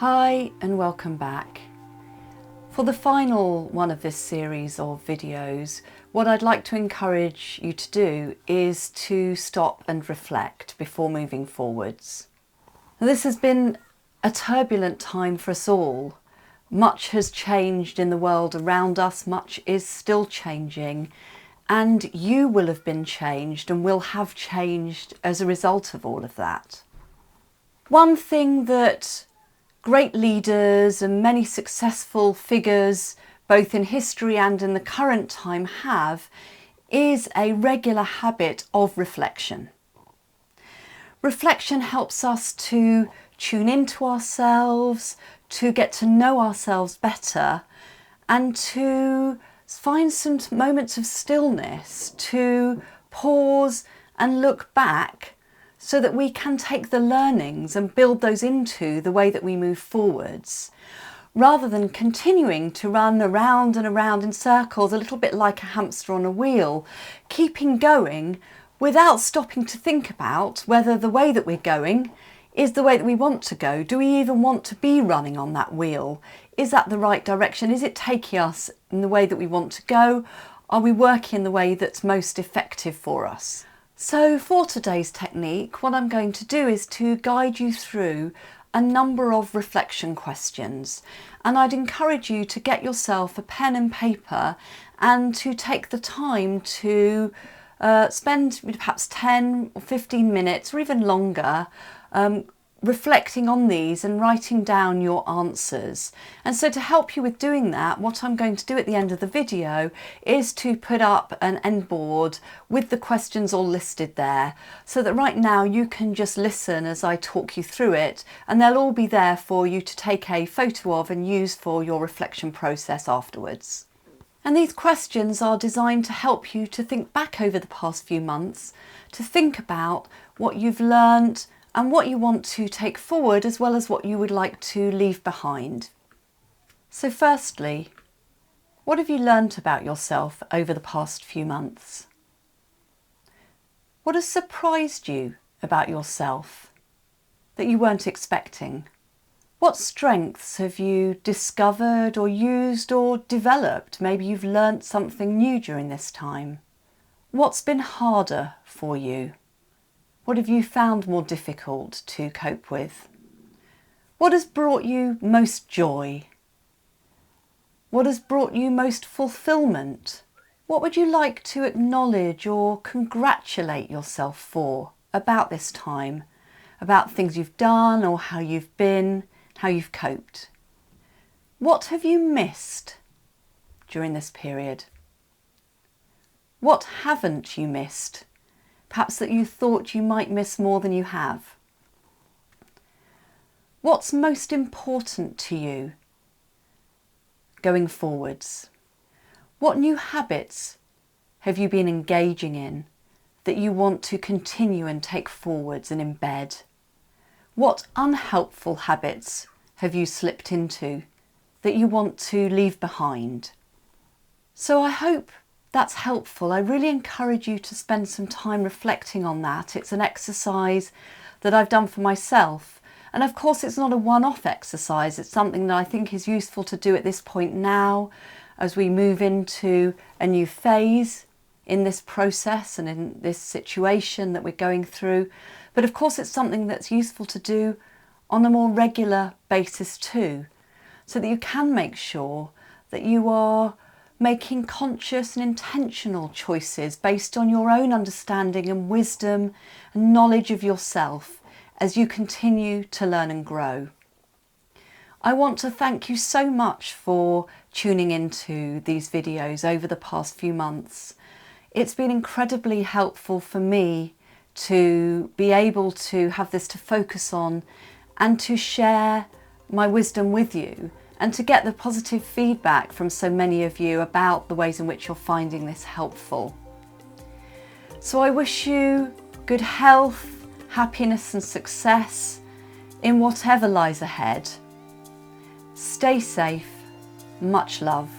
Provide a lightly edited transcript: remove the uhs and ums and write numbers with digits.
Hi and welcome back. For the final one of this series of videos, what I'd like to encourage you to do is to stop and reflect before moving forwards. This has been a turbulent time for us all. Much has changed in the world around us, much is still changing, and you will have been changed and will have changed as a result of all of that. One thing that great leaders and many successful figures, both in history and in the current time, have is a regular habit of reflection. Reflection helps us to tune into ourselves, to get to know ourselves better, and to find some moments of stillness, to pause and look back so that we can take the learnings and build those into the way that we move forwards, rather than continuing to run around and around in circles, a little bit like a hamster on a wheel, keeping going without stopping to think about whether the way that we're going is the way that we want to go. Do we even want to be running on that wheel? Is that the right direction? Is it taking us in the way that we want to go? Are we working in the way that's most effective for us? So for today's technique, what I'm going to do is to guide you through a number of reflection questions, and I'd encourage you to get yourself a pen and paper and to take the time to spend perhaps 10 or 15 minutes or even longer reflecting on these and writing down your answers. And so to help you with doing that, what I'm going to do at the end of the video is to put up an end board with the questions all listed there, so that right now you can just listen as I talk you through it, and they'll all be there for you to take a photo of and use for your reflection process afterwards. And these questions are designed to help you to think back over the past few months, to think about what you've learned and what you want to take forward, as well as what you would like to leave behind. So firstly, what have you learnt about yourself over the past few months? What has surprised you about yourself that you weren't expecting? What strengths have you discovered or used or developed? Maybe you've learnt something new during this time. What's been harder for you? What have you found more difficult to cope with? What has brought you most joy? What has brought you most fulfillment? What would you like to acknowledge or congratulate yourself for about this time, about things you've done or how you've been, how you've coped? What have you missed during this period? What haven't you missed? Perhaps that you thought you might miss more than you have. What's most important to you going forwards? What new habits have you been engaging in that you want to continue and take forwards and embed? What unhelpful habits have you slipped into that you want to leave behind? So I hope that's helpful. I really encourage you to spend some time reflecting on that. It's an exercise that I've done for myself. And of course, it's not a one-off exercise. It's something that I think is useful to do at this point now, as we move into a new phase in this process and in this situation that we're going through. But of course, it's something that's useful to do on a more regular basis too, so that you can make sure that you are making conscious and intentional choices based on your own understanding and wisdom and knowledge of yourself as you continue to learn and grow. I want to thank you so much for tuning into these videos over the past few months. It's been incredibly helpful for me to be able to have this to focus on and to share my wisdom with you, and to get the positive feedback from so many of you about the ways in which you're finding this helpful. So I wish you good health, happiness and success in whatever lies ahead. Stay safe, much love.